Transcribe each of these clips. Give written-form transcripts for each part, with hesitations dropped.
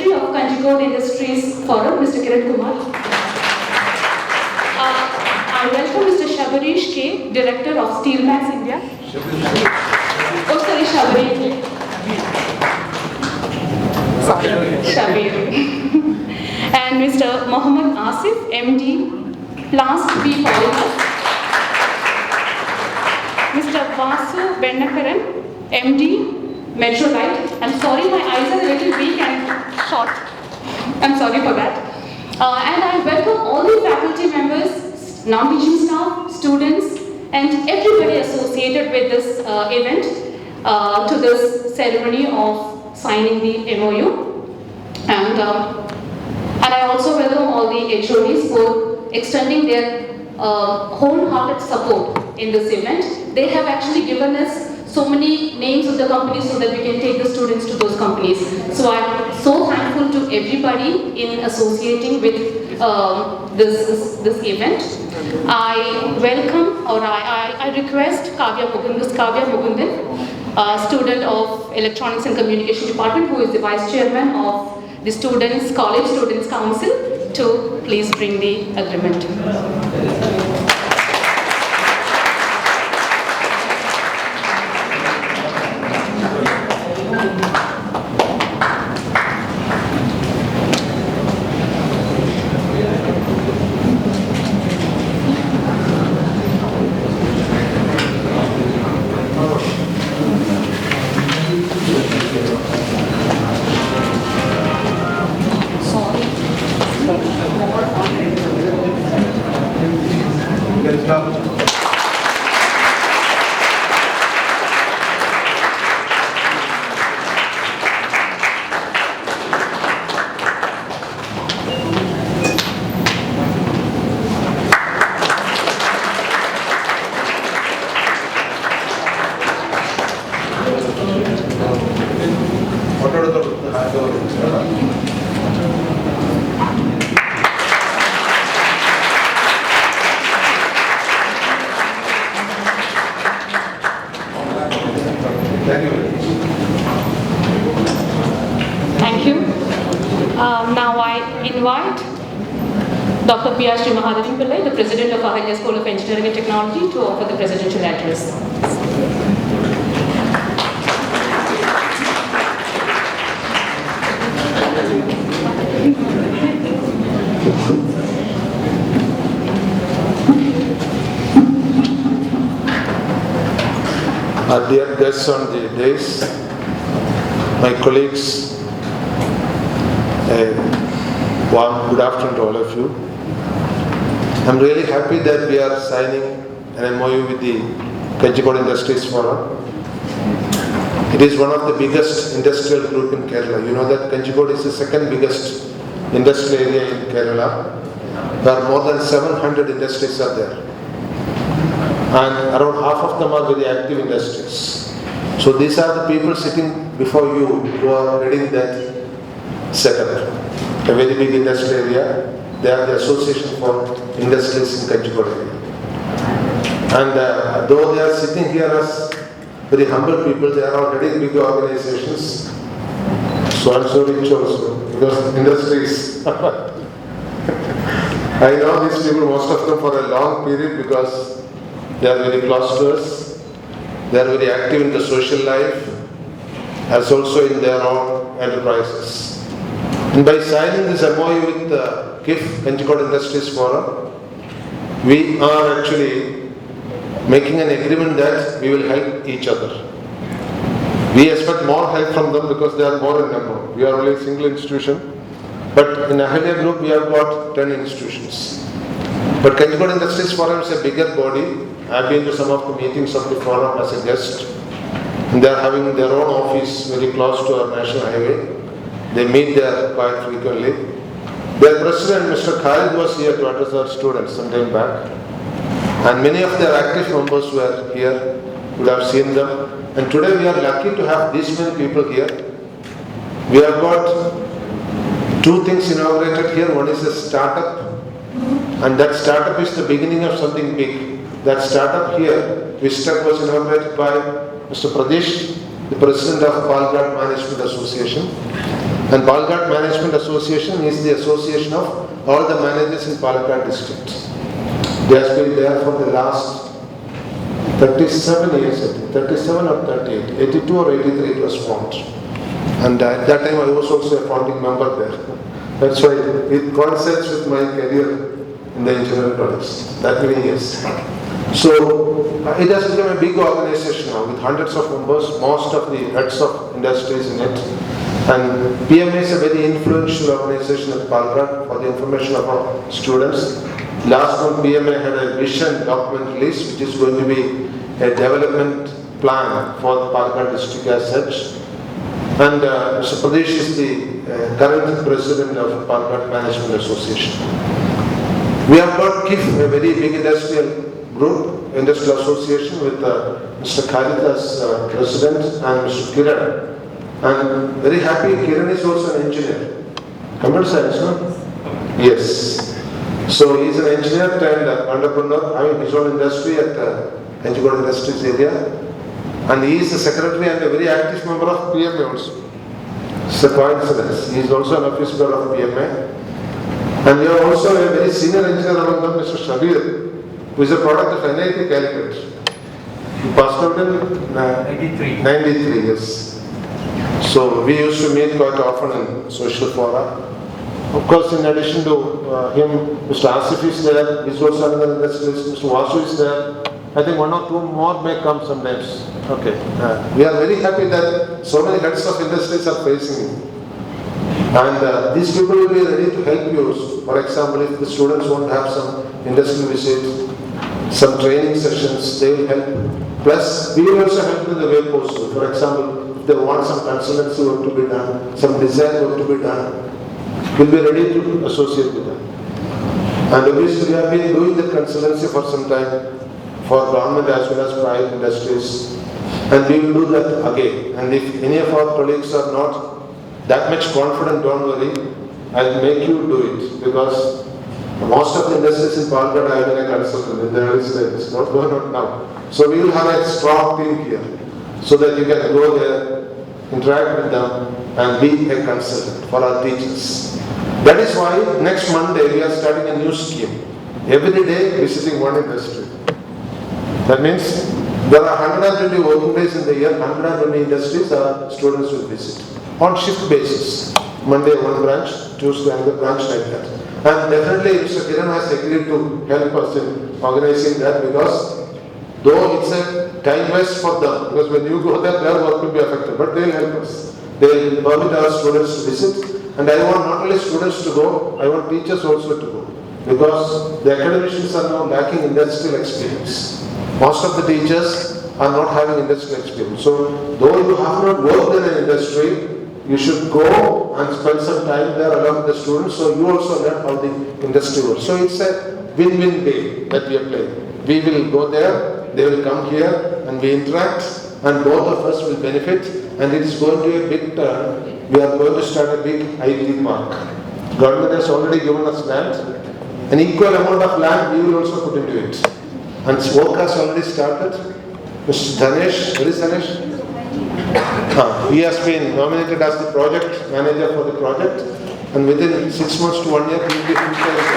Secretary of Kanjikode Industries Forum, Mr. Kiran Kumar. I welcome Mr. Shabarish K, Director of Steel Max India. Oh, sorry, Shabarish. Shabir. And Mr. Mohammad Asif, MD, Plast B Polymers. Mr. Vasu Bennakaran, MD, Metrolite. I'm sorry, my eyes are a little weak and short. I'm sorry for that. And I welcome all the faculty members, non-teaching staff, students, and everybody associated with this event to this ceremony of signing the MOU. And I also welcome all the HODs for extending their wholehearted support in this event. They have actually given us so many names of the companies so that we can take the students to those companies. So I'm so thankful to everybody in associating with this event. I welcome or I request Kavya Mukundan, student of Electronics and Communication Department, who is the Vice Chairman of the College Students Council, to please bring the agreement. Thank you. Now I invite Dr. P.R. Mahadevan Pillai, the President of Ahalia School of Engineering and Technology, to offer the presidential address. Our dear guests on the dais, my colleagues, a warm good afternoon to all of you. I'm really happy that we are signing an MOU with the Kanjikode Industries Forum. It is one of the biggest industrial group in Kerala. You know that Kanjikode is the second biggest industrial area in Kerala, where more than 700 industries are there. And around half of them are very active industries. So these are the people sitting before you who are heading that setup. A very big industrial area. They are the Association for Industries in Kanjikode area. And though they are sitting here as very humble people, they are all heading big organizations. So I'm so rich also, because industries. I know these people, most of them for a long period, because they are very close to us. They are very active in the social life, as also in their own enterprises. And by signing this MOU with KIF, Kanjikode Industries Forum, we are actually making an agreement that we will help each other. We expect more help from them because they are more in number. We are only a single institution. But in Ahalia Group, we have got 10 institutions. But Kanjikode Industries Forum is a bigger body. I have been to some of the meetings of the forum as a guest. And they are having their own office very close to our national highway. They meet there quite frequently. Their president, Mr. Khalid, was here to address our students some time back. And many of their active members were here. You would have seen them. And today we are lucky to have these many people here. We have got two things inaugurated here. One is a startup. And that startup is the beginning of something big. That startup here, VisTEK, was inaugurated by Mr. Pradesh, the President of Palghat Management Association. And Palakkad Management Association is the association of all the managers in Palakkad district. They have been there for the last 37 years, I think, 37 or 38, 82 or 83 it was formed. And at that time I was also a founding member there. That's why it coincides with my career in the engineering college, that many years. So it has become a big organization now with hundreds of members, most of the heads of industries in it. And PMA is a very influential organization at Palakkad for the information of our students. Last month PMA had a vision document release which is going to be a development plan for the Palakkad district as such. And Mr. Pradesh is the current president of Palakkad Management Association. We have got KIF, a very big industrial group, industrial association with Mr. Khalid as president and Mr. Kiran. And very happy, Kiran is also an engineer. Computer science, no? Yes. So he is an engineer and entrepreneur, having his own industry at Kanjikode Industries area. And he is a secretary and a very active member of PMA also. It's a coincidence. He is also an officer of PMA. And we have also a very senior engineer among them, Mr. Shabir, who is a product of NIT Calicut. He passed out in 93 years. So we used to meet quite often in social fora. Of course, in addition to him, Mr. Asif is there, he is also another industrialist, Mr. Vasu is there. I think one or two more may come sometimes. Okay. We are very happy that so many heads of industries are facing him. And these people will be ready to help you. For example, if the students want to have some industrial visit, some training sessions, they will help. Plus, we will also help in the way possible. For example, if they want some consultancy work to be done, some design work to be done, we'll be ready to associate with them. And obviously, we have been doing the consultancy for some time for government as well as private industries. And we will do that again. And if any of our colleagues are not that much confident, don't worry, I'll make you do it. Because most of the industries in Palakkad have been a consultant in the early stages, not going on now. So we will have a strong team here, so that you can go there, interact with them, and be a consultant for our teachers. That is why next Monday we are starting a new scheme. Every day visiting one industry. That means there are 120 working days in the year, 120 industries our students will visit on shift basis. Monday one branch, Tuesday another branch, like that. And definitely Mr. Kiran has agreed to help us in organizing that, because though it's a time waste for them, because when you go there, their work will be affected, but they will help us. They will permit our students to visit. And I want not only students to go, I want teachers also to go. Because the academicians are now lacking industrial experience. Most of the teachers are not having industrial experience. So, though you have not worked in an industry, you should go and spend some time there along with the students, so you also learn how the industry works. So it's a win-win game that we are playing. We will go there, they will come here, and we interact, and both of us will benefit, and it is going to be a big turn. We are going to start a big IT park. Government has already given us land. An equal amount of land we will also put into it. And work has already started. Mr. Dhanesh, where is Dhanesh? He has been nominated as the project manager for the project, and within 6 months to 1 year he will be full-time.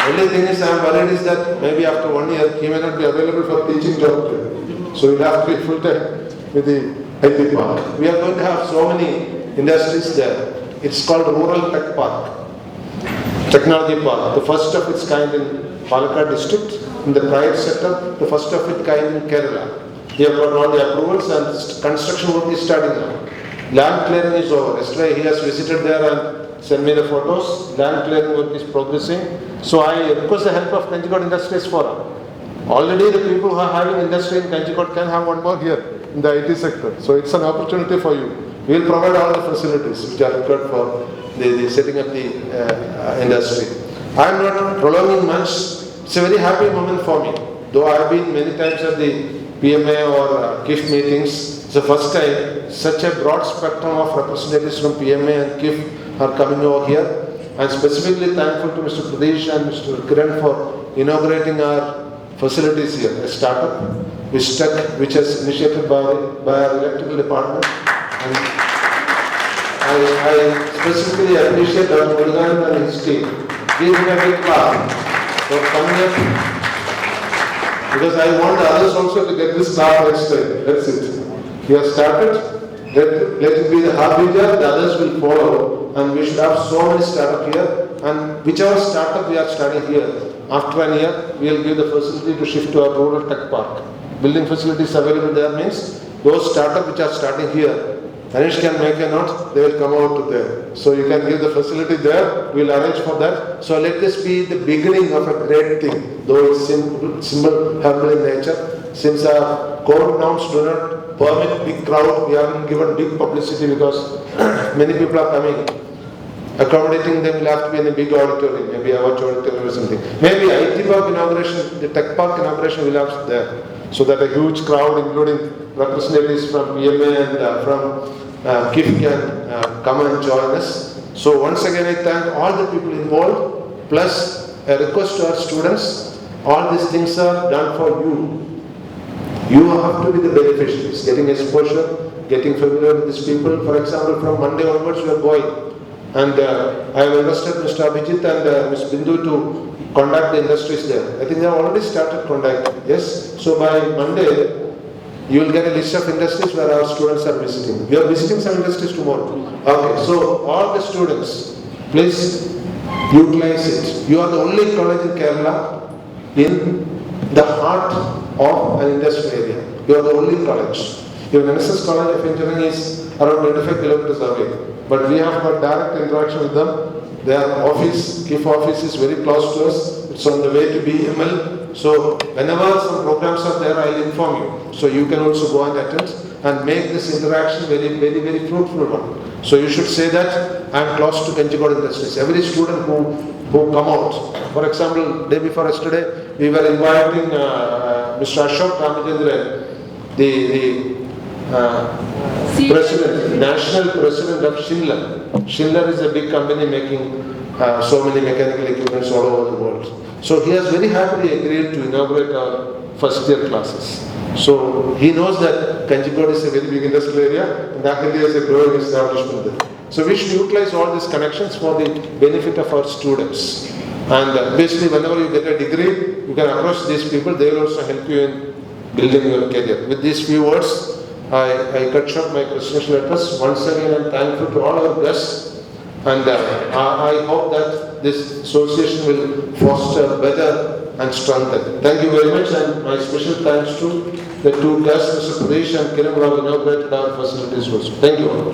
Only thing is I am worried is that maybe after 1 year he may not be available for teaching job. So he will have to be full-time with the IT park. We are going to have so many industries there. It's called Rural Tech Park, Technology Park, the first of its kind in Palakkad district. In the private sector, the first of its kind in Kerala. He have got all the approvals and construction work is starting now. Land clearing is over. Yesterday he has visited there and sent me the photos. Land clearing work is progressing. So I request the help of Kanjikode Industries Forum. Already the people who are having industry in Kanjikode can have one more here in the IT sector. So it's an opportunity for you. We will provide all the facilities which are required for the setting up the industry. I am not prolonging much. It's a very happy moment for me. Though I have been many times at the PMA or KIF meetings, it's the first time such a broad spectrum of representatives from PMA and KIF are coming over here. I am specifically thankful to Mr. Pradesh and Mr. Kiran for inaugurating our facilities here, a startup. VisTEK, which is initiated by our electrical department. And I specifically appreciate Dr. Murugan and his team. Give him a big clap for coming up, because I want others also to get this clap next time. That's it. He has started. Let it be the harbinger, the others will follow, and we should have so many startup here. And whichever startup we are starting here, after a year, we will give the facility to shift to our rural tech park. Building facilities available there means those startups which are starting here, Anish can make a note, they will come out to there. So you can give the facility there, we will arrange for that. So let this be the beginning of a great thing, though it's simple, humble in nature. Since our COVID norms do not permit big crowd, we haven't given big publicity because many people are coming. Accommodating them will have to be in a big auditorium, maybe our auditorium or something. Maybe IT park inauguration, the tech park inauguration will have there. So that a huge crowd, including representatives from PMA and from KIF can come and join us. So once again I thank all the people involved, plus a request to our students, all these things are done for you. You have to be the beneficiaries, getting exposure, getting familiar with these people. For example, from Monday onwards we are going. And I have entrusted Mr. Abhijit and Ms. Bindu to contact the industries there. I think they have already started contacting. Yes? So by Monday, you will get a list of industries where our students are visiting. We are visiting some industries tomorrow. Okay, so all the students, please utilize it. You are the only college in Kerala in the heart of an industrial area. You are the only college. Your NSS College of Engineering is around 25 kilometers away. But we have got direct interaction with them. Their office, KIF office is very close to us. It's on the way to BML. So whenever some programs are there, I'll inform you. So you can also go and attend and make this interaction very fruitful one. So you should say that I'm close to Kanjikode industries. Every student who come out. For example, day before yesterday, we were inviting Mr. Ashok Ramachandran, the president, national president of Schindler. Schindler is a big company making so many mechanical equipments all over the world. So he has very happily agreed to inaugurate our first year classes. So he knows that Kanjikode is a very big industrial area and Ahalia is a growing establishment there. So we should utilize all these connections for the benefit of our students. And basically whenever you get a degree, you can approach these people, they will also help you in building your career. With these few words, I cut short my presidential address. Once again, I am thankful to all our guests, and I hope that this association will foster better and strengthen. Thank you very much, and my special thanks to the two guests, Mr. Pradesh and Kiran, who have inaugurated our facilities also. Thank you all.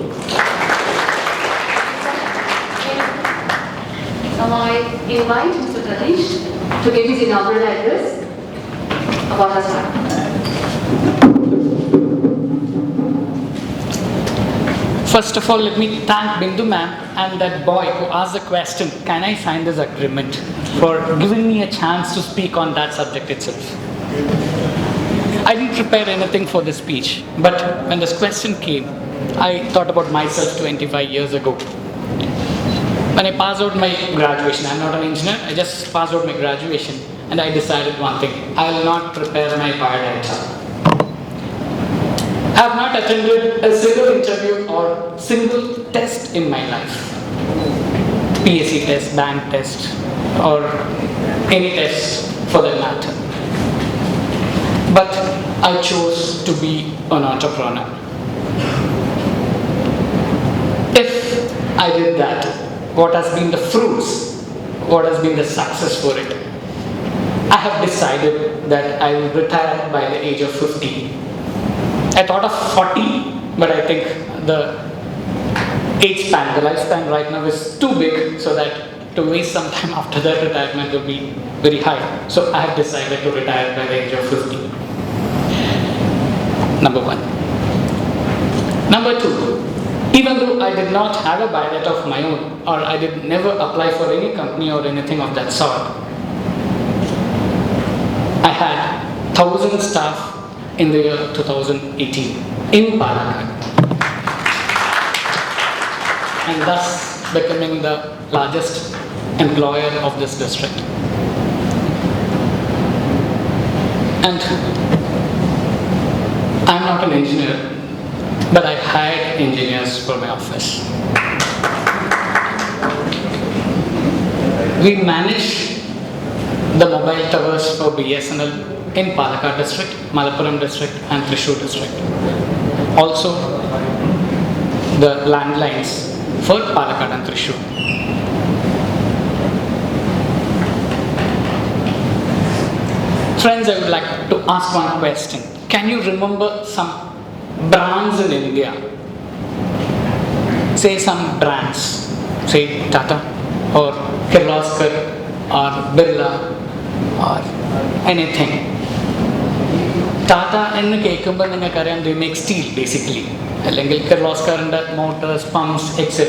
Now I invite Mr. Pradesh to give his inaugural address about us time. First of all, let me thank Bindu ma'am and that boy who asked the question, can I sign this agreement, for giving me a chance to speak on that subject itself. I didn't prepare anything for this speech, but when this question came, I thought about myself 25 years ago. When I passed out my graduation, I'm not an engineer, I just passed out my graduation and I decided one thing, I will not prepare my biodata. I have not attended a single interview or single test in my life. PSC test, bank test, or any test for that matter. But I chose to be an entrepreneur. If I did that, what has been the fruits? What has been the success for it? I have decided that I will retire by the age of 50. I thought of 40, but I think the age span, the lifespan right now is too big, so that to waste some time after that retirement will be very high. So I have decided to retire by the age of 50. Number one. Number two, even though I did not have a biodata of my own, or I did never apply for any company or anything of that sort, I had 1,000 staff in the year 2018 in Palakkad, and thus becoming the largest employer of this district. And an engineer, but I hired engineers for my office. We manage the mobile towers for BSNL in Palakkad district, Malappuram district and Thrissur district. Also the landlines for Palakkad and Thrissur. Friends, I would like to ask one question. Can you remember some brands in India? Say some brands, say Tata or Kirloskar or Birla or anything. Tata എന്ന് കേൾക്കുമ്പോൾ നിങ്ങൾക്കറിയാം they make steel basically. അല്ലെങ്കിൽ കിർലോസ്കറിൻ്റെ motors, pumps, etc.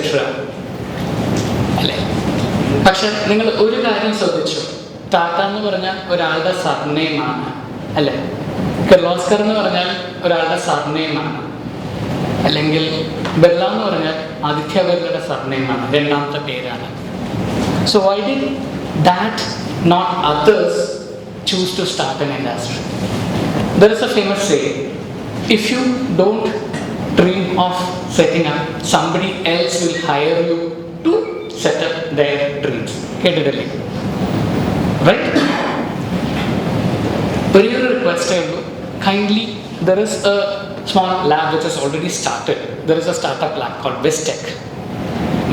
അല്ലേ? പക്ഷെ നിങ്ങൾ ഒരു കാര്യം ശ്രദ്ധിച്ചു, ടാറ്റ എന്ന് പറഞ്ഞാൽ ഒരാളുടെ സർനെയിമാണ് അല്ലേ? കിർലോസ്കർ എന്ന് പറഞ്ഞാൽ ഒരാളുടെ സർനെയിമാണ്, അല്ലെങ്കിൽ ബിർള എന്ന് പറഞ്ഞാൽ ആദിത്യ ബിർളയുടെ സർനെയിമാണ്, രണ്ടാമത്തെ പേരാണ്. So why did that not others choose to start an industry? There is a famous saying, if you don't dream of setting up, somebody else will hire you to set up their dreams. കേട്ടിട്ടില്ലേ? Right? Very request, kindly, there is a small lab which has already started. There is a startup lab called VisTEK,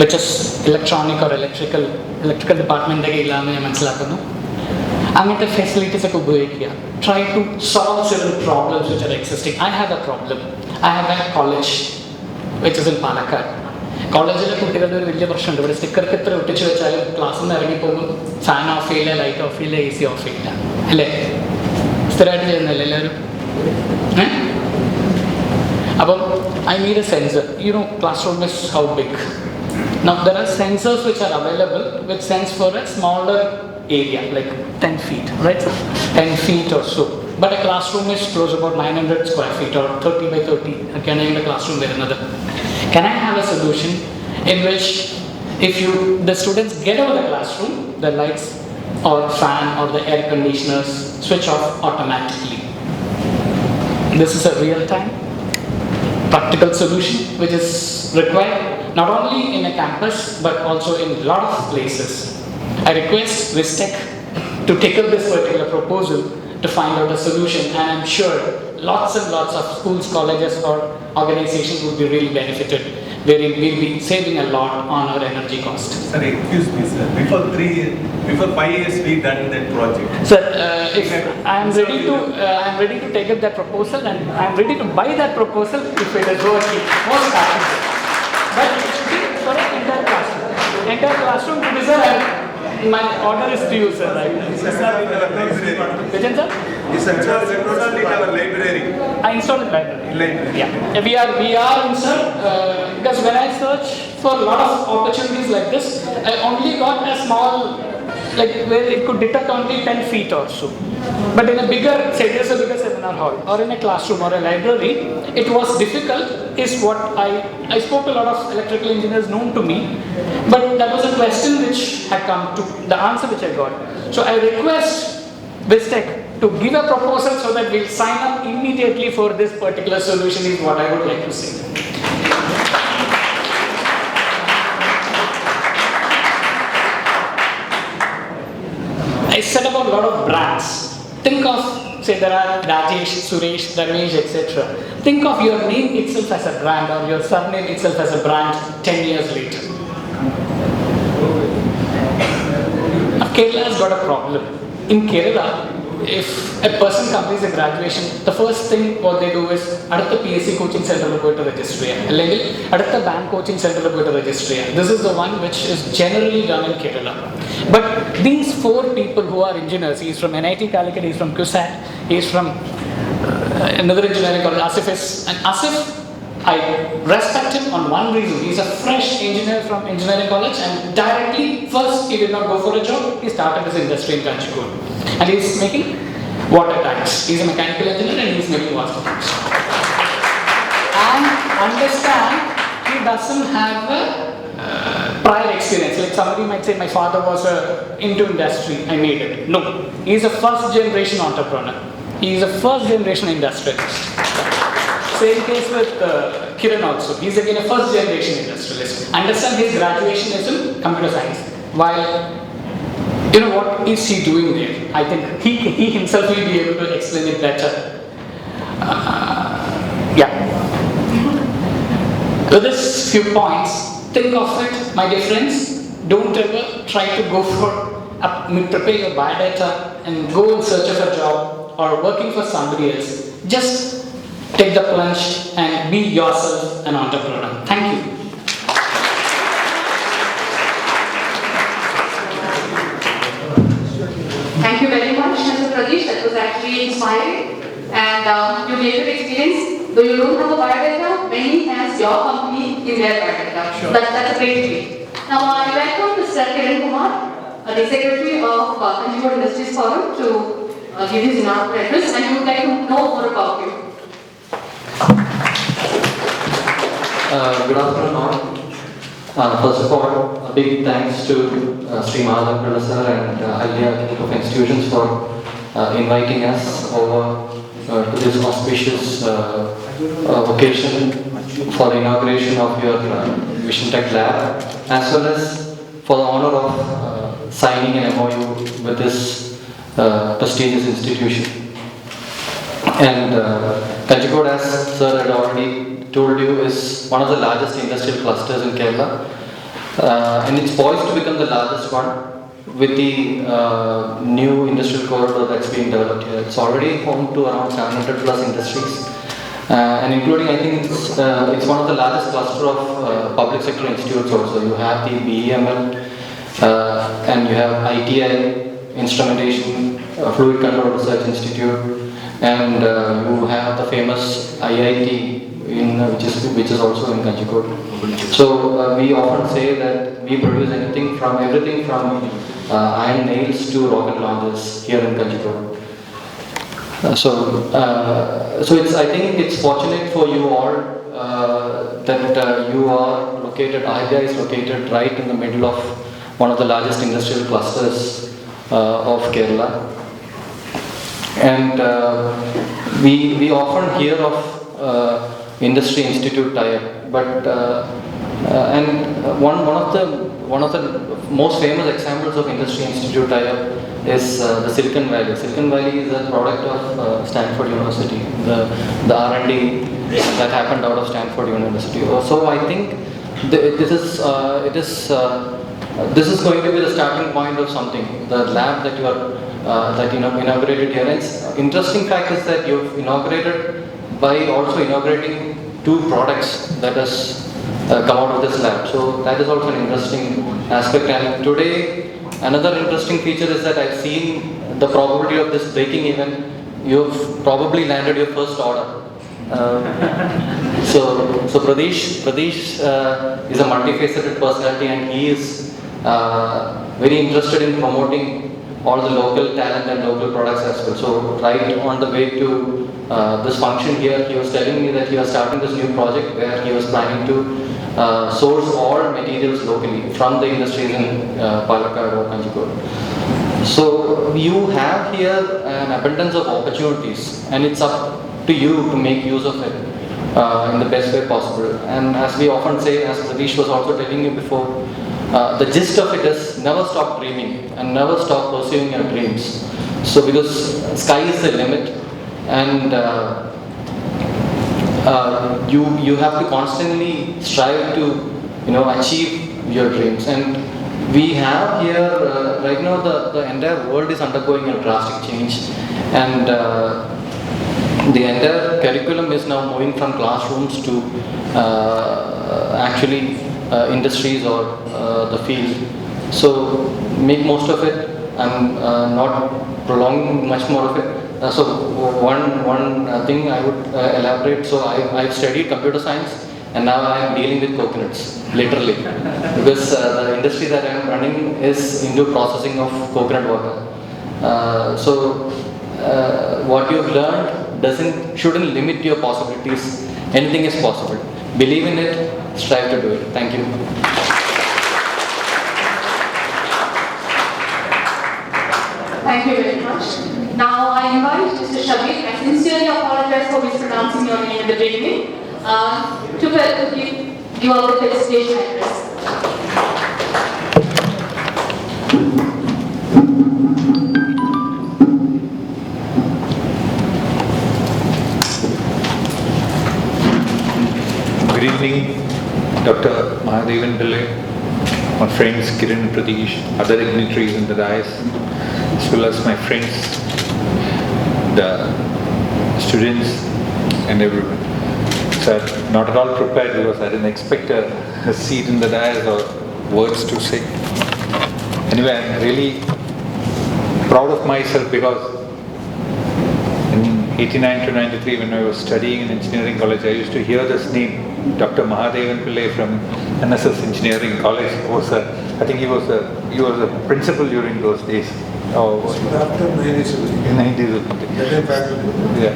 which is electronic or electrical department ഞാൻ മനസ്സിലാക്കുന്നു. അങ്ങനത്തെ facilities ഒക്കെ ഉപയോഗിക്കുക. Try to solve certain problems which are existing. I have a problem. I have a college which is in Palakkad. കോളേജിലെ കുട്ടികളുടെ ഒരു വലിയ പ്രശ്നമുണ്ട്. ഇവിടെ സ്റ്റിക്കർക്ക് എത്ര ഒട്ടിച്ച് വെച്ചാലും ക്ലാസ്സിൽ നിന്ന് ഇറങ്ങിപ്പോകുമ്പോൾ ഫാൻ ഓഫ് ചെയ്യില്ല, ലൈറ്റ് ഓഫ് ചെയ്യില്ല, AC ഓഫ് ചെയ്യില്ല അല്ലേ? സ്ഥിരമായിട്ട് ചെയ്യുന്നല്ലേ എല്ലാവരും? അപ്പം I need a sensor. You know, classroom is how big. Now there are sensors which are available which sense for a smaller area like 10 feet, right? 10 feet or so. But a classroom is close about 900 square feet or 30 by 30. Can I in the classroom there another? Can I have a solution in which if the students get out of the classroom, the lights or fan or the air conditioners switch off automatically? This is a real-time practical solution which is required not only in a campus but also in a lot of places. I request VisTEK to take up this particular proposal to find out a solution, and I'm sure lots and lots of schools, colleges or organizations would be really benefited, wherein we'll be saving a lot on our energy cost. Sir, excuse me, sir. Before 5 years we done that project. Sir, if I'm ready to take up that proposal, and I'm ready to buy that proposal if it is working. Most happy. But it should be for an entire classroom. Entire classroom to design. My order is to you, sir. Right? Sir, Vijan, sir? Yes, sir. Installed in our library. I installed in library. Library. Yeah. We are in, sir, because when I search for a lot of opportunities like this, I only got a small, like where it could detect only 10 feet or so. But in a bigger, say there's a bigger seminar hall or in a classroom or a library, it was difficult, is what I spoke to a lot of electrical engineers known to me, but that was a question which had come to, the answer which I got. So I request VisTEK to give a proposal so that we'll sign up immediately for this particular solution is what I would like to say. I said about a lot of brands. Think of, say there are Rajesh, Suresh, Ramesh, etc. Think of your name itself as a brand or your surname itself as a brand 10 years later. Now, Kerala has got a problem. In Kerala, if a person completes a graduation, the first thing what they do is അടുത്ത PSC coaching center പോയിട്ട് register ചെയ്യാം, അല്ലെങ്കിൽ അടുത്ത bank coaching center പോയിട്ട് register ചെയ്യാം. This is the one which is generally done in Kerala. But these 4 people who are engineers, he is from NIT Calicut, he is from CUSAT, he is from another engineering college, Asif is, and Asif, I respect him on one reason. He is a fresh engineer from engineering college, and directly first he did not go for a job, he started his industry in Kanjikode. And he is making water tanks. He is a mechanical engineer and he is making water tanks. And understand, he doesn't have a prior experience. Like somebody might say, my father was into industry, I made it. No, he is a first generation entrepreneur. He is a first generation industrialist. Same case with Kiran also. He's again a first generation industrialist. Understand his graduation is in computer science. While, what is he doing there? I think he himself will be able to explain it better. Yeah. With this few points, think of it, my dear friends. Don't ever try to go for prepare your biodata and go in search of a job or working for somebody else. Just take the plunge and be yourself an entrepreneur. Thank you. Thank you very much, Mr. Pradesh. That was actually inspiring. And you'll be able to experience, though you don't have a biodata, many has your company in their biodata. Sure. That's a great feat. Now I welcome Mr. Kiran Kumar, the Secretary of Kanjikode Industries Forum, to give his inaugural address, and we would like to know more about you. Good afternoon all. First of all, a big thanks to Sri Mahadev sir and Ahalia Group of Institutions for inviting us over to this auspicious occasion for the inauguration of your VisTEK lab, as well as for the honor of signing an MOU with this prestigious institution. And Kanjikode, as sir had already told you, is one of the largest industrial clusters in Kerala, and it's poised to become the largest one with the new industrial corridor that's being developed here. It's already home to around 700 plus industries, and including, I think it's one of the largest cluster of public sector institutes also. You have the BEML, and you have ITI, Instrumentation, Fluid Control Research Institute, and you have the famous IIT, which is also in Kanjikode. So we often say that we produce everything from iron nails to rocket launchers here in Kanjikode. So it's, I think it's fortunate for you all that you are located, Ahalia is located right in the middle of one of the largest industrial clusters of Kerala. And we often hear of industry institute tie-up, but and one of the most famous examples of industry institute tie-up is the Silicon Valley. Silicon Valley is a product of Stanford University, the R&D that happened out of Stanford University. So I think this is going to be the starting point of something. The lab that you are inaugurated here. And interesting fact is that you've inaugurated by also inaugurating 2 products that has come out of this lab. So that is also an interesting aspect. And today, another interesting feature is that I've seen the probability of this breaking even. You've probably landed your first order. So Pradesh is a multifaceted personality, and he is very interested in promoting all the local talent and local products as well. So right on the way to this function here, he was telling me that he was starting this new project where he was planning to source all materials locally from the industries in Palakkad or Kanjikode. So you have here an abundance of opportunities, and it's up to you to make use of it in the best way possible. And as we often say, as Pradesh was also telling you before, the gist of it is never stop dreaming and never stop pursuing your dreams. So because sky is the limit, and you have to constantly strive to achieve your dreams. And we have here right now the entire world is undergoing a drastic change, and the entire curriculum is now moving from classrooms to actually industries or the field. So make most of it. I'm not prolonging much more of it. So one thing I would elaborate. So I've studied computer science, and now I am dealing with coconuts, literally, because the industry that I am running is into processing of coconut water. So what you've learned shouldn't limit your possibilities. Anything is possible. Believe in it, strive to do it. Thank you. Thank you very much. Now I invite Mr. Shabir sincerely apologize for mispronouncing your name in the beginning. To give out the felicitation address. Good evening, Dr. Mahadevan Pillai, my friends Kiran and Pradesh, other dignitaries in the dais, as well as my friends, the students and everyone. So I'm not at all prepared because I didn't expect a seat in the dais or words to say. Anyway, I'm really proud of myself because in 89 to 93 when I was studying in engineering college, I used to hear this name, Dr. Mahadevan Pillai from NSS Engineering College. I think he was a principal during those days. After 90s. Yeah.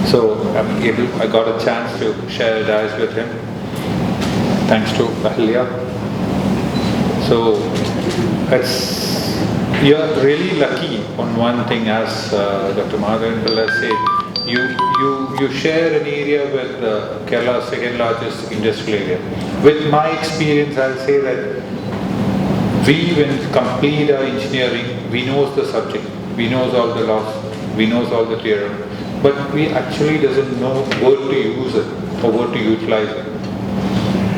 So I got a chance to share dais with him. Thanks to Ahalia. So you're really lucky on one thing, as Dr. Mahadevan Pillai said. You share an area with Kerala's second largest industrial area. With my experience, I'll say that when we complete our engineering, we know the subject, we know all the laws, we know all the theory, but we actually doesn't know where to use it or where to utilize it.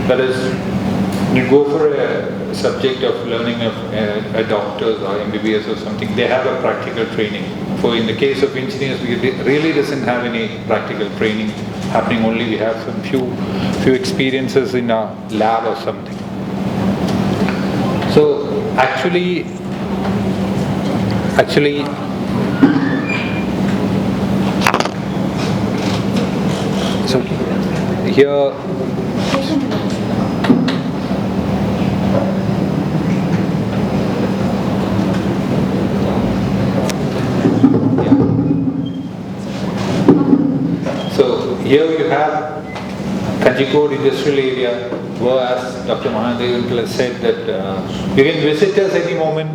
That is, you go for a subject of learning of a doctors or MBBS or something, they have a practical training. For in the case of engineers, we really doesn't have any practical training happening. Only we have some few experiences in a lab or something. So actually, so here. So here you have Kanjikode industrial area, where, as Dr. Mahadevan Pillai said, that you can visit us any moment,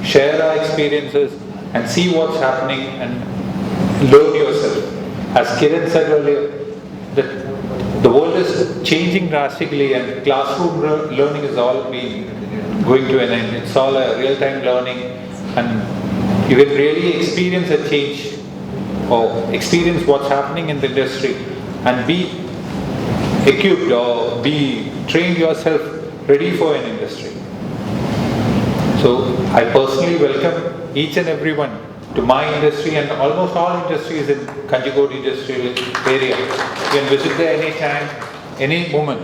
share our experiences and see what's happening and learn yourself. As Kiran said earlier, that the world is changing drastically and classroom learning is all been going to an end. It's all a real-time learning and you can really experience a change or experience what's happening in the industry and be equipped or be trained yourself ready for an industry. So I personally welcome each and everyone to my industry and almost all industries in Kanjikode industrial area. You can visit there anytime, any moment,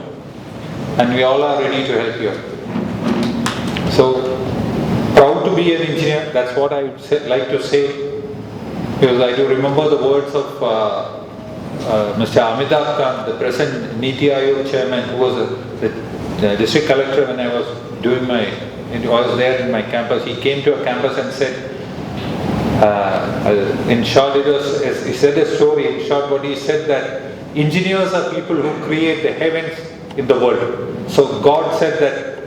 and we all are ready to help you. So proud to be an engineer, that's what I would like to say. Because I do remember the words of Mr. Amitabh Kant, the present Niti Aayog chairman, who was the district collector when I was there in my campus. He came to a campus and said, in short, he said a story. In short, what he said that engineers are people who create the heavens in the world. So God said that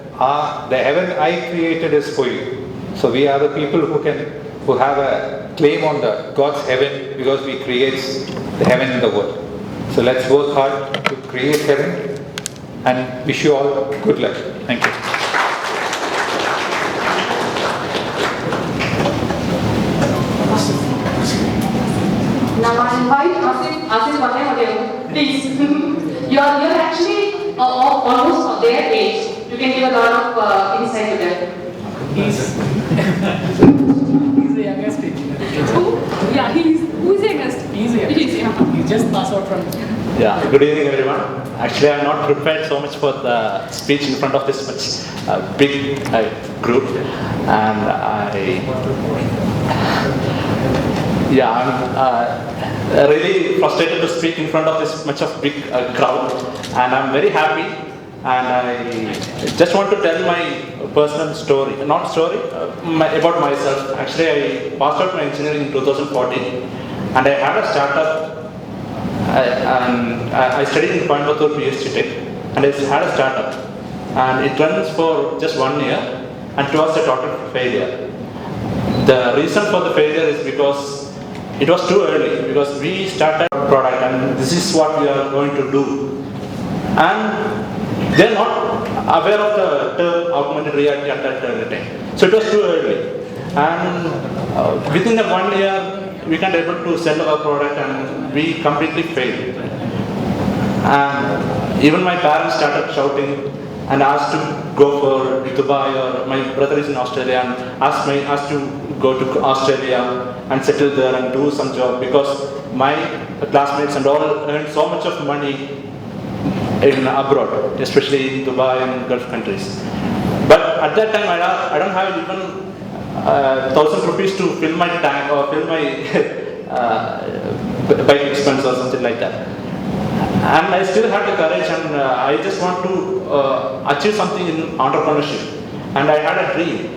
the heaven I created is for you. So we are the people who have a claim on the God's heaven because we create the heaven in the world. So let's work hard to create heaven and wish you all good luck. Thank you. Now I invite Asif Patel, please. You're actually almost of their age. You can give a lot of insight to them. He's the youngest engineer. Who? Yeah, who's the youngest? He's the youngest. He just passed out from. Yeah, good evening everyone. Actually, I'm not prepared so much for the speech in front of this much big group, and I'm really frustrated to speak in front of this much of big crowd, and I'm very happy. And I just want to tell my personal story, about myself. Actually, I passed out my engineering in 2014, and I had a startup. I studied in Coimbatore VisTEK, and I had a startup, and it runs for just 1 year, and it was a total failure. The reason for the failure is because it was too early because we started a product and this is what we are going to do. And they are not aware of the term augmented reality at that time. So it was too early. And within 1 year, we can't able to sell our product and we completely failed. And even my parents started shouting and asked to go for Dubai, or my brother is in Australia and asked to go to Australia and settle there and do some job because my classmates and all earned so much of money in abroad, especially in Dubai and Gulf countries. But at that time I don't have even 1,000 rupees to fill my tank or fill my bike dispenser or something like that. And I still had the courage and I just want to achieve something in entrepreneurship. And I had a dream.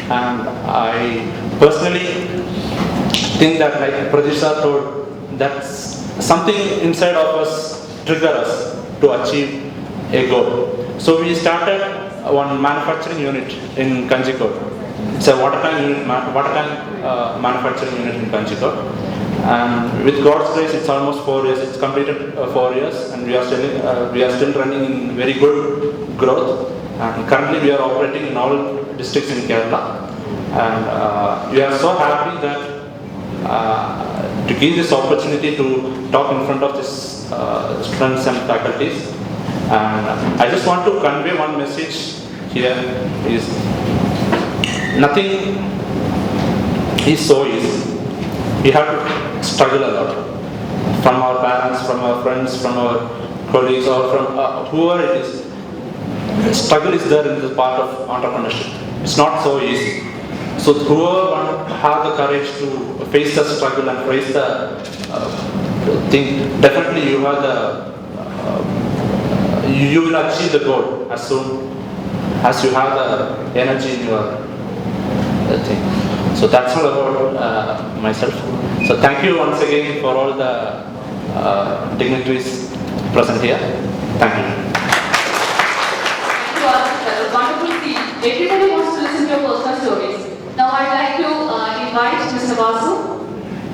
And I personally think that, like Pradesh sir told, that's something inside of us trigger us to achieve a goal. So we started one manufacturing unit in Kanjikode. It's a water tank manufacturing unit in Kanjikode. And with God's grace, it's almost 4 years. It's completed 4 years, and we are still running in very good growth. And currently, we are operating in all districts in Kerala. And we are so happy that to give this opportunity to talk in front of this students and faculties. And I just want to convey one message here: is nothing is so easy. We have to struggle a lot. From our parents, from our friends, from our colleagues, or from whoever it is. Struggle is there in the part of entrepreneurship. It's not so easy. So whoever have the courage to face the struggle and face the thing, definitely you have the you will achieve the goal as soon as you have the energy in your thing. So that's all about myself. So thank you once again for all the dignitaries present here. Thank you. That was wonderful to see. Everybody wants to listen to your personal stories. Now I'd like to invite Mr. Vasu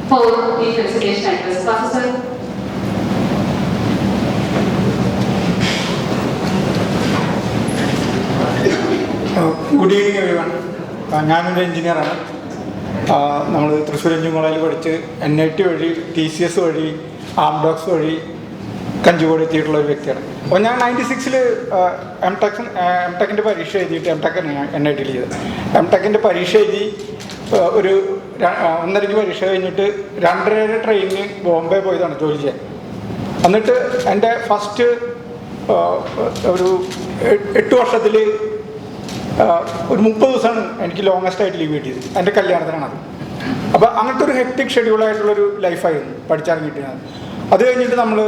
for the felicitation address. Vasu sir. Good evening everyone. ഞാനൊരു എഞ്ചിനീയറാണ്. നമ്മൾ Thrissur engine കോളേജിൽ പഠിച്ച് NIT വഴി TCS വഴി ആംഡോക്സ് വഴി കഞ്ചിക്കോട് എത്തിയിട്ടുള്ള ഒരു വ്യക്തിയാണ്. അപ്പോൾ ഞാൻ 96 എംടെക്കിൻ്റെ പരീക്ഷ എഴുതിയിട്ട് എംടെക്കാണ് NITയിൽ ചെയ്തത്. എംടെക്കിൻ്റെ പരീക്ഷ എഴുതി ഒരു 1.5 പരീക്ഷ കഴിഞ്ഞിട്ട് 2:30 ട്രെയിനിന് ബോംബെ പോയതാണ് ജോലി ചെയ്യാൻ. എന്നിട്ട് എൻ്റെ ഫസ്റ്റ് ഒരു 8 വർഷത്തിൽ ഒരു 30 ദിവസമാണ് എനിക്ക് ലോങ്ങസ്റ്റ് ആയിട്ട് ലീവ് കിട്ടിയത്. എൻ്റെ കല്യാണത്തിനാണത്. അപ്പോൾ അങ്ങനത്തെ ഒരു ഹെക്ടിക് ഷെഡ്യൂളായിട്ടുള്ളൊരു ലൈഫായിരുന്നു പഠിച്ചിറങ്ങിയിട്ടാണ്. അത് കഴിഞ്ഞിട്ട് നമ്മൾ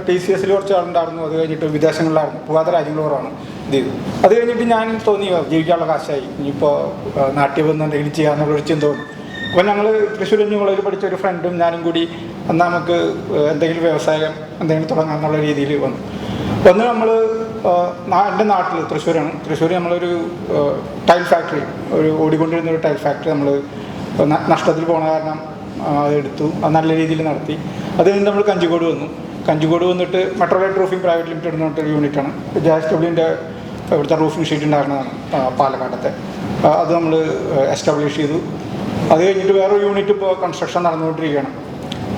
TCSൽ കുറച്ച് ആളുണ്ടായിരുന്നു. അത് കഴിഞ്ഞിട്ട് വിദേശങ്ങളിലായിരുന്നു, പോകാത്ത രാജ്യങ്ങൾ കുറവാണ് ഇത് ചെയ്തു. അത് കഴിഞ്ഞിട്ട് ഞാൻ തോന്നി ജീവിക്കാനുള്ള കാശായി, ഇനിയിപ്പോൾ നാട്ടിൽ വന്ന് എന്തെങ്കിലും ചെയ്യാമെന്നുള്ളൊരു ചിന്ത തോന്നി. അപ്പോൾ ഞങ്ങൾ തൃശ്ശൂർ എഞ്ചിൻ കോളേജിൽ പഠിച്ച ഒരു ഫ്രണ്ടും ഞാനും കൂടി എന്നാൽ നമുക്ക് എന്തെങ്കിലും വ്യവസായം എന്തെങ്കിലും തുടങ്ങാമെന്നുള്ള രീതിയിൽ വന്നു. നമ്മൾ എൻ്റെ നാട്ടിൽ തൃശ്ശൂർ നമ്മളൊരു ടൈൽ ഫാക്ടറി, ഒരു ഓടിക്കൊണ്ടിരുന്നൊരു ടൈൽ ഫാക്ടറി നമ്മൾ നഷ്ടത്തിൽ പോണ കാരണം അതെടുത്തു. അത് നല്ല രീതിയിൽ നടത്തി. അത് കഴിഞ്ഞ് നമ്മൾ കഞ്ചിക്കോട് വന്നിട്ട് മെട്രോലൈറ്റ് റൂഫിംഗ് പ്രൈവറ്റ് ലിമിറ്റഡ് എന്ന് പറഞ്ഞിട്ടൊരു യൂണിറ്റാണ്. JSWൻ്റെ ഇവിടുത്തെ റൂഫിംഗ് ഷീറ്റ് ഉണ്ടായിരുന്നതാണ് പാലക്കാട്ടത്തെ. അത് നമ്മൾ എസ്റ്റാബ്ലിഷ് ചെയ്തു. അത് കഴിഞ്ഞിട്ട് വേറൊരു യൂണിറ്റ് ഇപ്പോൾ കൺസ്ട്രക്ഷൻ നടന്നുകൊണ്ടിരിക്കുകയാണ്.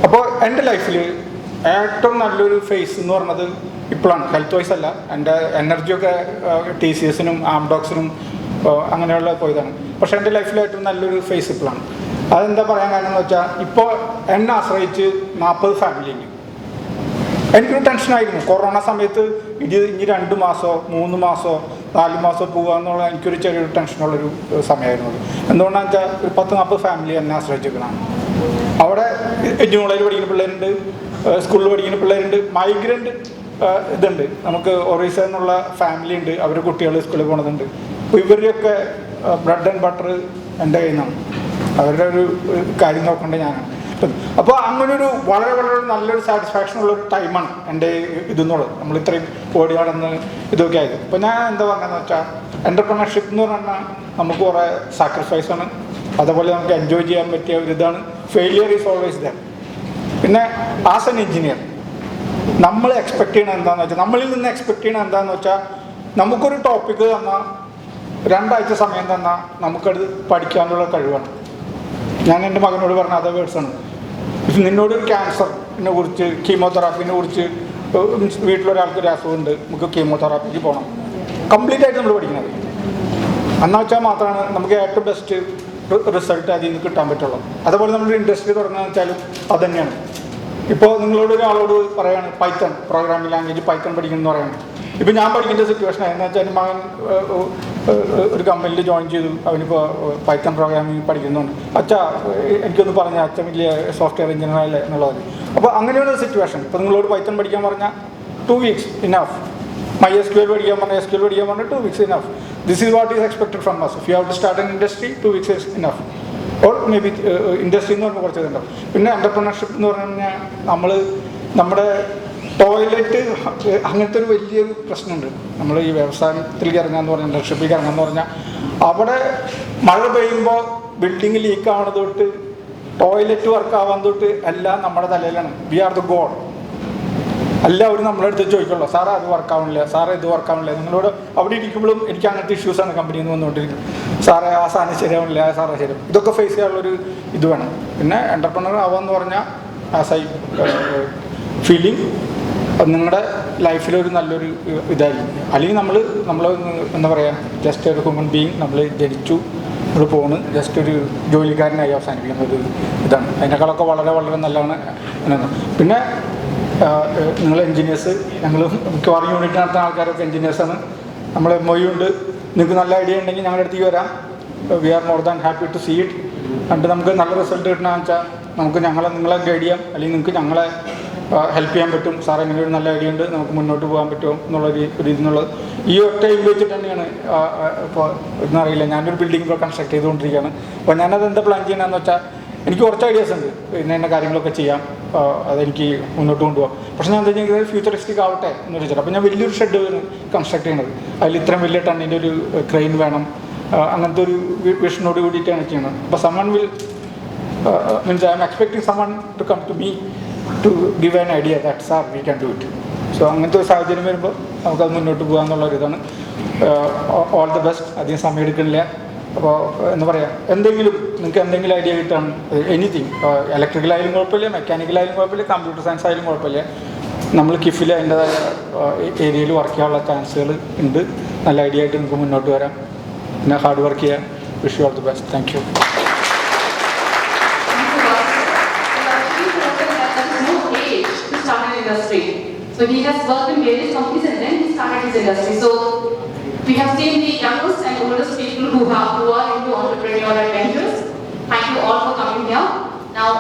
അപ്പോൾ എൻ്റെ ലൈഫിൽ ഏറ്റവും നല്ലൊരു ഫേസ് എന്ന് പറഞ്ഞത് ഇപ്പോഴാണ്. ഹെൽത്ത് വൈസ് അല്ല, എൻ്റെ എനർജിയൊക്കെ TCSനും ആംഡോക്സിനും അങ്ങനെയുള്ള പോയതാണ്. പക്ഷേ എൻ്റെ ലൈഫിൽ ഏറ്റവും നല്ലൊരു ഫേസ് ഇപ്പോഴാണ്. അതെന്താ പറയാൻ കാരണം എന്ന് വെച്ചാൽ, ഇപ്പോൾ എന്നെ ആശ്രയിച്ച് 40 ഫാമിലിയുണ്ട്. എനിക്കൊരു ടെൻഷനായിരുന്നു കൊറോണ സമയത്ത്. ഇനി 2 മാസമോ 3 മാസമോ 4 മാസമോ പോകുക എനിക്കൊരു ചെറിയൊരു ടെൻഷനുള്ളൊരു സമയമായിരുന്നു. എന്തുകൊണ്ടാണെന്ന് വെച്ചാൽ ഒരു 10-40 ഫാമിലി എന്നെ ആശ്രയിച്ചിരിക്കണം. അവിടെ എഞ്ചിൻ കോളേജിൽ പഠിക്കുന്ന പിള്ളേരുണ്ട്, സ്കൂളിൽ പഠിക്കുന്ന പിള്ളേരുണ്ട്, മൈഗ്രൻ്റ് ഇതുണ്ട്. നമുക്ക് ഒറീസ എന്നുള്ള ഫാമിലി ഉണ്ട്, അവർ കുട്ടികൾ സ്കൂളിൽ പോണതുണ്ട്. അപ്പോൾ ഇവരുടെയൊക്കെ ബ്രെഡ് ആൻഡ് ബട്ടർ എൻ്റെ കയ്യിൽ നിന്നാണ്. അവരുടെ ഒരു കാര്യം നോക്കേണ്ടത് ഞാനാണ്. അപ്പോൾ അങ്ങനൊരു വളരെ വളരെ നല്ലൊരു സാറ്റിസ്ഫാക്ഷൻ ഉള്ളൊരു ടൈമാണ് എൻ്റെ ഇതെന്നുള്ളത്. നമ്മൾ ഇത്രയും ഓടി നടന്ന് ഇതൊക്കെ ആയത്. അപ്പോൾ ഞാൻ എന്താ പറഞ്ഞതെന്ന് വെച്ചാൽ, എൻ്റർപ്രണർഷിപ്പ് എന്ന് പറഞ്ഞാൽ നമുക്ക് കുറേ സാക്രിഫൈസാണ്, അതേപോലെ നമുക്ക് എൻജോയ് ചെയ്യാൻ പറ്റിയ ഒരു ഇതാണ്. Failure is always there. പിന്നെ ആസ് എൻ എഞ്ചിനീയർ നമ്മൾ എക്സ്പെക്ട് ചെയ്യണത് എന്താണെന്ന് വെച്ചാൽ, നമ്മളിൽ നിന്ന് എക്സ്പെക്ട് ചെയ്യണത് എന്താണെന്ന് വെച്ചാൽ, നമുക്കൊരു ടോപ്പിക്ക് തന്നാൽ 2 ആഴ്ച സമയം തന്നാൽ നമുക്കത് പഠിക്കാനുള്ള കഴിവാണ്. ഞാൻ എൻ്റെ മകനോട് പറഞ്ഞ അതേ വേർഡ്സാണ്. നിന്നോടൊരു ക്യാൻസറിനെ കുറിച്ച്, കീമോതെറാപ്പിനെ കുറിച്ച്, വീട്ടിലൊരാൾക്കൊരു അസുഖമുണ്ട്, നമുക്ക് കീമോതെറാപ്പിക്ക് പോകണം, കംപ്ലീറ്റ് ആയിട്ട് നമ്മൾ പഠിക്കുന്നത് എന്നാൽ വെച്ചാൽ മാത്രമാണ് നമുക്ക് ഏറ്റവും ബെസ്റ്റ് റിസൾട്ട് അതിൽ നിന്ന് കിട്ടാൻ പറ്റുള്ളൂ. അതുപോലെ നമ്മളൊരു ഇൻഡസ്ട്രി തുടങ്ങുകയെന്ന് വെച്ചാലും അത് തന്നെയാണ്. ഇപ്പോൾ നിങ്ങളോട് ഒരാളോട് പറയുകയാണ് പൈത്തൺ പ്രോഗ്രാമിംഗ് ലാംഗ്വേജ് പൈത്തൺ പഠിക്കണം എന്ന് പറയുന്നത്. ഇപ്പോൾ ഞാൻ പഠിക്കേണ്ട സിറ്റുവേഷൻ എന്ന് വെച്ചാൽ മകൻ ഒരു കമ്പനിയിൽ ജോയിൻ ചെയ്തു, അവനിപ്പോൾ പൈത്തൺ പ്രോഗ്രാമിംഗ് പഠിക്കുന്നുണ്ട്. അച്ഛാ എനിക്കൊന്ന് പറഞ്ഞാൽ അച്ഛൻ വലിയ സോഫ്റ്റ്വെയർ എഞ്ചിനീയർ അല്ലേ എന്നുള്ളത്. അപ്പോൾ അങ്ങനെയുള്ള സിറ്റുവേഷൻ. ഇപ്പോൾ നിങ്ങളോട് പൈത്തൺ പഠിക്കാൻ പറഞ്ഞാൽ 2 weeks ഇനഫ്. MySQL പഠിക്കാൻ പറഞ്ഞാൽ SQL പഠിക്കാൻ പറഞ്ഞാൽ 2 weeks enough. This is what is expected from us. If you have to start an industry, 2 weeks is enough. Or maybe industry എന്ന് പറഞ്ഞാൽ കുറച്ച് ഇതുണ്ടാവും. പിന്നെ എൻ്റർപ്രണർഷിപ്പ് എന്ന് പറഞ്ഞു കഴിഞ്ഞാൽ നമ്മുടെ ടോയ്ലറ്റ് അങ്ങനത്തെ ഒരു വലിയൊരു പ്രശ്നമുണ്ട്. നമ്മൾ ഈ വ്യവസായത്തിലേക്ക് ഇറങ്ങാന്ന് പറഞ്ഞാൽ, ഇൻഡസ്ട്രിയിലേക്ക് ഇറങ്ങാന്ന് പറഞ്ഞാൽ, അവിടെ മഴ പെയ്യുമ്പോൾ ബിൽഡിങ് ലീക്ക് ആവുന്നത് തൊട്ട് ടോയ്ലറ്റ് വർക്ക് ആവാൻ തൊട്ട് എല്ലാം നമ്മുടെ തലയിലാണ്. We are the god. എല്ലാവരും നമ്മുടെ അടുത്ത് ചോദിക്കുള്ളൂ, സാറേ അത് വർക്കാവണില്ല, സാറേ ഇത് വർക്കാവണില്ല. നിങ്ങളോട് അവിടെ ഇരിക്കുമ്പോഴും എനിക്ക് അങ്ങനത്തെ ഇഷ്യൂസാണ് കമ്പനിയിൽ നിന്ന് വന്നുകൊണ്ടിരിക്കുന്നത്. സാറേ ആ സാധനം ശരിയാവണില്ല, ആ സാറേ ശരിയാവും. ഇതൊക്കെ ഫേസ് ചെയ്യാനുള്ളൊരു ഇത് വേണം. പിന്നെ എൻ്റർപ്രണർ ആവാന്ന് പറഞ്ഞാൽ ആസ് ഐ ഫീലിംഗ് നിങ്ങളുടെ ലൈഫിലൊരു നല്ലൊരു ഇതായിരിക്കും. അല്ലെങ്കിൽ നമ്മൾ എന്താ പറയുക, ജസ്റ്റ് ഒരു ഹ്യൂമൻ ബീയിങ്, നമ്മൾ ജനിച്ചു, നമ്മൾ പോകുന്നു, ജസ്റ്റ് ഒരു ജോലിക്കാരനായി അവസാനിപ്പിക്കുന്ന ഒരു ഇതാണ്. അതിനേക്കാളൊക്കെ വളരെ വളരെ നല്ലതാണ് എന്നാണ്. പിന്നെ നിങ്ങൾ എൻജിനീയേഴ്സ്, ഞങ്ങൾ മിക്കവാറും യൂണിറ്റ് നടത്തുന്ന ആൾക്കാരൊക്കെ എൻജിനീയേഴ്സാണ്. നമ്മൾ MOU ഉണ്ട്. നിങ്ങൾക്ക് നല്ല ഐഡിയ ഉണ്ടെങ്കിൽ ഞങ്ങളുടെ അടുത്തേക്ക് വരാം. We are more than happy to see it. എന്നിട്ട് നമുക്ക് നല്ല റിസൾട്ട് കിട്ടണമെന്ന് വെച്ചാൽ നമുക്ക് നിങ്ങളെ ഗൈഡ് ചെയ്യാം, അല്ലെങ്കിൽ നിങ്ങൾക്ക് ഞങ്ങളെ ഹെൽപ്പ് ചെയ്യാൻ പറ്റും. സാർ ഇങ്ങനെ ഒരു നല്ല ഐഡിയ ഉണ്ട്, നമുക്ക് മുന്നോട്ട് പോകാൻ പറ്റുമോ എന്നുള്ളൊരു ഇതിനുള്ളത് ഈ ഒറ്റ ഇത് വെച്ചിട്ട് തന്നെയാണ്. ഇപ്പോൾ എന്നറിയില്ല, ഞാനൊരു ബിൽഡിംഗ് ഇപ്പോൾ കൺസ്ട്രക്ട് ചെയ്തുകൊണ്ടിരിക്കുകയാണ്. അപ്പോൾ ഞാനത് എന്താ പ്ലാൻ ചെയ്യണമെന്ന് വെച്ചാൽ, എനിക്ക് കുറച്ച് ഐഡിയാസ് ഉണ്ട്, ഇന്ന കാര്യങ്ങളൊക്കെ ചെയ്യാം, അതെനിക്ക് മുന്നോട്ട് കൊണ്ടുപോകാം. പക്ഷേ ഞാൻ എന്താ ചെയ്യുന്നത്, ഫ്യൂച്ചറിസ്റ്റിക് ആവട്ടെ എന്ന് വെച്ചിട്ട്. അപ്പോൾ ഞാൻ വലിയൊരു ഷെഡ് കൺസ്ട്രക്ട് ചെയ്യുന്നത്. അതിൽ ഇത്രയും വലിയ ടണ്ണിൻ്റെ ഒരു ക്രെയിൻ വേണം, അങ്ങനത്തെ ഒരു വിഷനോട് കൂടിയിട്ടാണ് ചെയ്യുന്നത്. അപ്പോൾ someone will means I am expecting someone to come to me to give an idea that sir we can do it. So അങ്ങനത്തെ ഒരു സാഹചര്യം വരുമ്പോൾ നമുക്കത് മുന്നോട്ട് പോകാമെന്നുള്ളൊരിതാണ്. All the best. അധികം സമയം എടുക്കുന്നില്ല. അപ്പോൾ എന്താ പറയുക, നിങ്ങൾക്ക് എന്തെങ്കിലും ഐഡിയ കിട്ടാണ്, എനിത്തിങ്, ഇലക്ട്രിക്കലായാലും കുഴപ്പമില്ല, മെക്കാനിക്കലായാലും കുഴപ്പമില്ല, കമ്പ്യൂട്ടർ സയൻസ് ആയാലും കുഴപ്പമില്ല, നമ്മൾ കിഫിൽ അതിൻ്റെതായ ഏരിയയിൽ വർക്ക് ചെയ്യാനുള്ള ചാൻസുകൾ ഉണ്ട്. നല്ല ഐഡിയ ആയിട്ട് നിങ്ങൾക്ക് മുന്നോട്ട് വരാം. പിന്നെ ഹാർഡ് വർക്ക് ചെയ്യാം. Wish you all the best. Thank you. So he has worked in various companies and then he started his industry. So we have seen the youngest and oldest people who are into entrepreneurial adventures. Thank you all for coming here. Now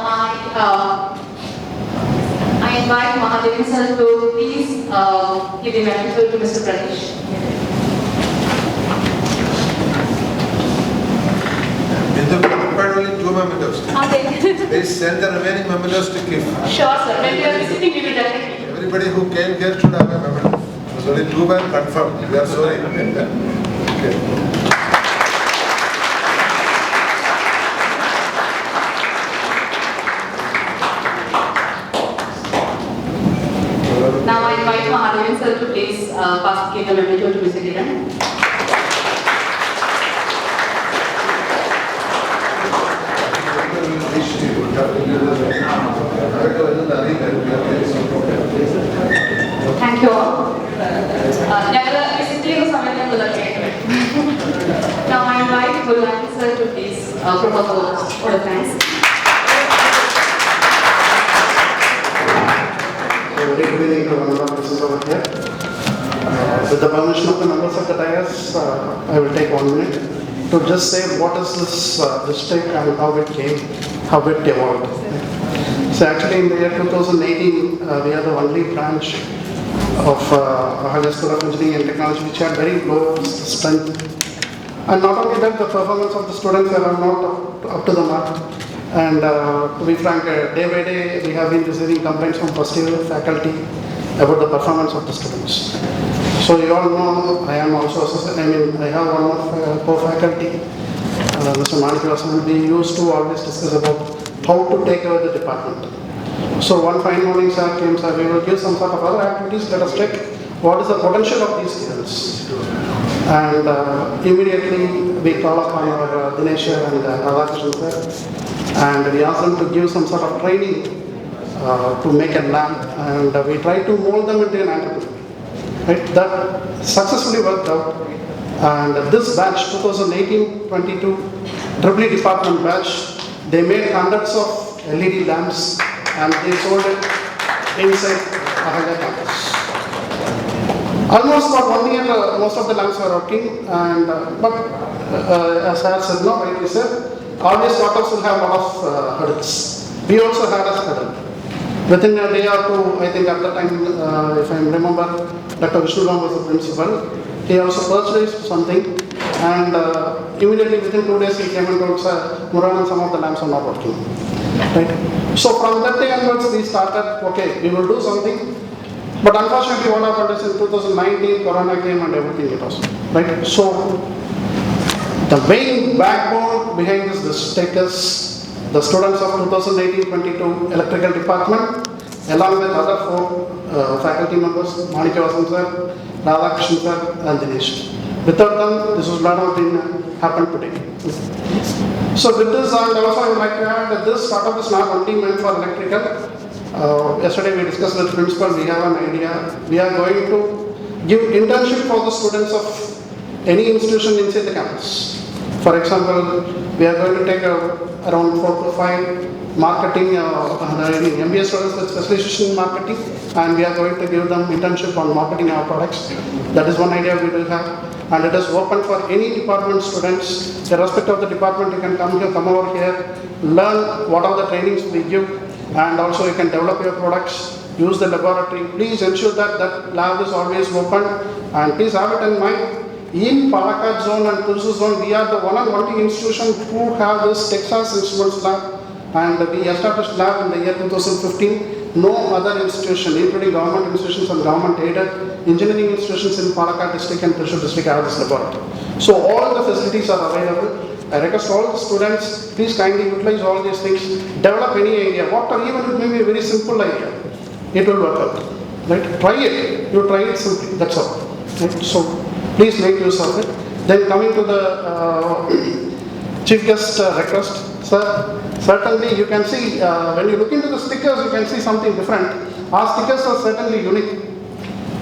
I invite Mahadevan sir to please give the memento to Mr. Pradesh. Bindu, prepared only 2 mementos. Okay. Please send the remaining mementos to Kif. Sure, sir. When we are visiting, we will definitely. Everybody who came here should have a memento. There's only 2 men confirmed. We are sorry. Okay. Now I invite Mahadevan sir to please pass the memento to Mr. Kiran. Thank you all. Now I invite Gulani sir to please propose a vote of thanks. Very good evening to all of us over here. With the permission of the members of the dais, I will take 1 minute to just say what is this VisTEK and how it came, how it evolved. So actually in the year 2018, we are the only branch of Ahalia School of Engineering and Technology which had very low strength. And not only that, the performance of the students are not up to the mark. And to be frank, day by day we have been receiving complaints from first year faculty about the performance of the students. So you all know I am also I have one of co-faculty, Mr. Manikvasan. We used to always discuss about how to take over the department. So one fine morning, sir came, sir, we will give some sort of other activities, let us check what is the potential of these students. And immediately we call upon our Dinesh and Radhakrishnan sir, and we ask them to give some sort of training to make a lamp, and we try to mold them into an entrepreneur. Right? That successfully worked out. And this batch, 2018-22 Triple E department batch, they made hundreds of LED lamps and they sold it inside Ahalia campus. Almost for 1 year, most of the lamps were working, and but as I said, no, rightly said, all these startups will have a lot of hurdles. We also had a hurdle. Within a day or two, I think at the time, if I remember, Dr. Vishnu was the principal. He also purchased something, and immediately within 2 days he came and told, sir, Muran, and some of the lamps are not working. Right? So from that day onwards, we started, okay, we will do something. But unfortunately, what happened is in 2019, Corona came and everything it was. Right? So the main backbone behind this VisTEK is the students of 2018-22 electrical department, along with other 4 faculty members, Manikavasan sir, Radhakrishnan sir, and Dinesh. Without them, this would not have been happened today. So with this, and also I would like to add that this startup is not only meant for electrical. Yesterday we discussed with principal, we have an idea. We are going to give internship for the students of any institution inside the campus. For example, we are going to take around 4 to 5 marketing MBA students with specialization in marketing, and we are going to give them internship on marketing our products. That is one idea we will have, and it is open for any department students, irrespective of the department. You can come over here, learn what are the trainings we give, and also you can develop your products, use the laboratory. Please ensure that that lab is always open, and please have it in mind. In Palakkad zone and Thrissur zone, we are the one and only institution who have this Texas Instruments lab, and we established lab in the year 2015. No other institution, including government institutions and government aided engineering institutions in Palakkad district and Thrissur district, have this laboratory. So all the facilities are available. I request all the students, please kindly utilize all these things, develop any idea, even it may be a very simple idea, it will work out. Right? Try it, you try it simply, that's all. Right? So please make use of it. Then coming to the chief guest request, sir, certainly you can see, when you look into the stickers, you can see something different. Our stickers are certainly unique.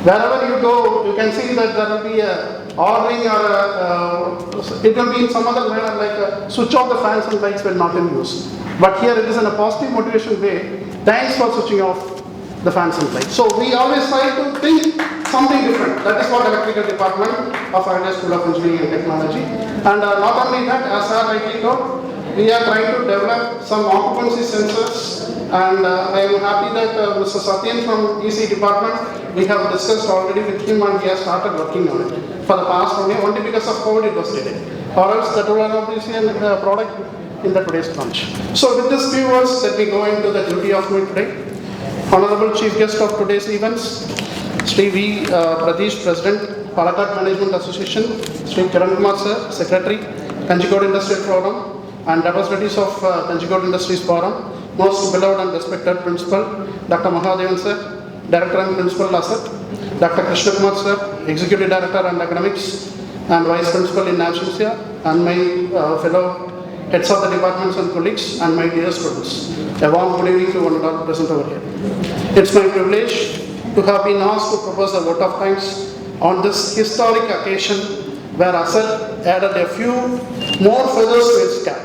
Wherever you go, you can see that there will be a ordering or it will be in some other manner, like a switch off the fans and lights will not in use. But here it is in a positive motivation way. Thanks for switching off the fans and lights. So we always try to think something different. That is what electrical department of Ahalia School of Engineering and Technology. And not only that, as I rightly told, we are trying to develop some occupancy sensors, and I am happy that Mr. Satyan from EC department, we have discussed already with him and he has started working on it. For the past only because of COVID it was delayed. Or else that would not be a product in the today's launch. So with these few words, let me go into the duty of me today. Honorable Chief Guest of today's events, Sri V. Pradesh, President, Palakkad Management Association, Sri Kiran Kumar Sir, Secretary, Kanjikode Industrial Forum, and representatives of Kanjikode Industries Forum, most beloved and respected Principal, Dr. Mahadevan Sir, Director and Principal Asset, Dr. Krishna Kumar Sir, Executive Director and Academics, and Vice Principal in Absentia, and my fellow heads of the departments and colleagues, and my dear students. A warm good evening to one and all present over here. It's my privilege to have been asked to propose a vote of thanks on this historic occasion where Asset added a few more feathers to its cap.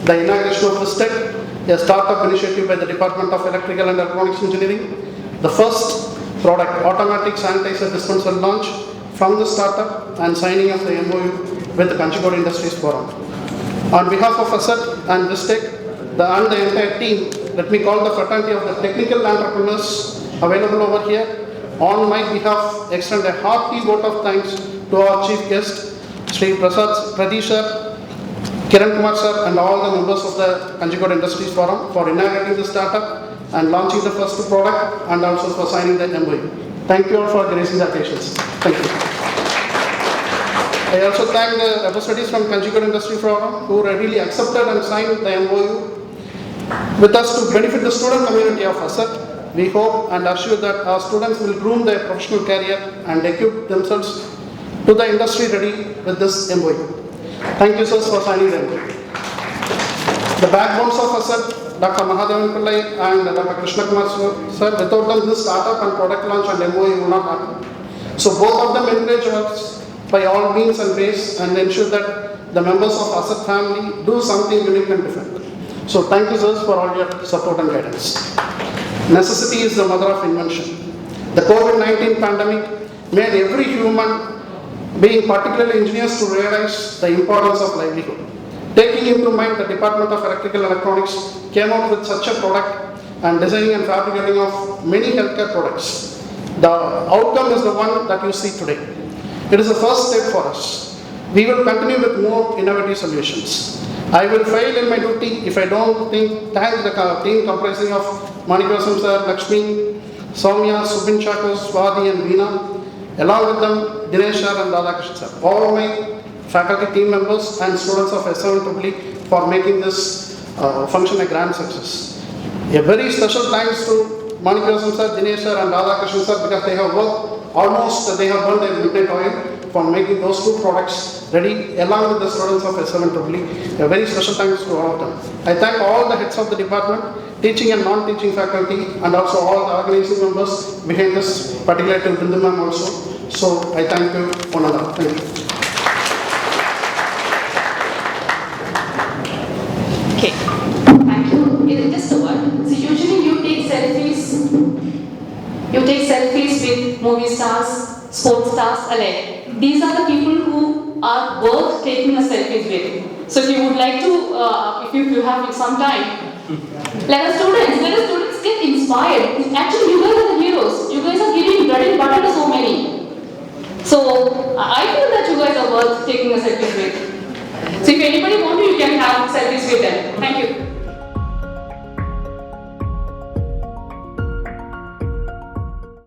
The inauguration of VisTEK, a startup initiative by the Department of Electrical and Electronics Engineering, the first product, automatic sanitizer dispenser launch from the startup, and signing of the MOU with the Kanjikode Industries Forum. On behalf of Asset and VisTEK, and the entire team, let me call the fraternity of the technical entrepreneurs available over here. On my behalf, extend a hearty vote of thanks to our chief guest, Sri Pradesh Sir, Kiran Kumar Sir, and all the members of the Kanjikode Industries Forum for inaugurating the startup and launching the first product, and also for signing the MOU. Thank you all for gracing the occasions. Thank you. I also thank the representatives from Kanjikode Industry Forum who readily accepted and signed the MOU. with us to benefit the student community of ASAT. We hope and assure that our students will groom their professional career and equip themselves to the industry ready with this MOU. Thank you, sirs, for signing the MOU. The backbones of ASAT, Dr. Mahadevan Pillai and Dr. Krishna Kumar sir, without them this startup and product launch and MOU will not happen. So both of them encourage us by all means and ways and ensure that the members of ASAT family do something unique and different. So thank you, sirs, for all your support and guidance. Necessity is the mother of invention. The COVID-19 pandemic made every human being, particularly engineers, to realize the importance of livelihood. Taking into mind the Department of Electrical and Electronics came out with such a product and designing and fabricating of many healthcare products. The outcome is the one that you see today. It is the first step for us. We will continue with more innovative solutions. I will fail in my duty if I don't thank the team comprising of Manikosam sir, Lakshmi, Soumya, Subin Chakos, Swati and Veena, along with them Dinesh sir and Radhakrishnan sir. All my faculty team members and students of S7 for making this function a grand success. A very special thanks to Manikosam sir, Dinesh sir and Radhakrishnan sir because they have worked almost, they have burned their midnight oil for making those two products ready along with the students of S7 A very special thanks to all of them. I thank all the heads of the department, teaching and non-teaching faculty and also all the organizing members behind this, particularly to Bindu ma'am also. So I thank you one and all. Thank you. Okay, thank you. Just a word. So usually you take selfies with movie stars, sports stars alike. These are the people who are worth taking a selfie with. So if you would like to, if you have some time, let us students get inspired. Actually, you guys are the heroes. You guys are giving bread and butter to so many. So I feel that you guys are worth taking a selfie with. So if anybody wants to, you can have selfies with them. Thank you.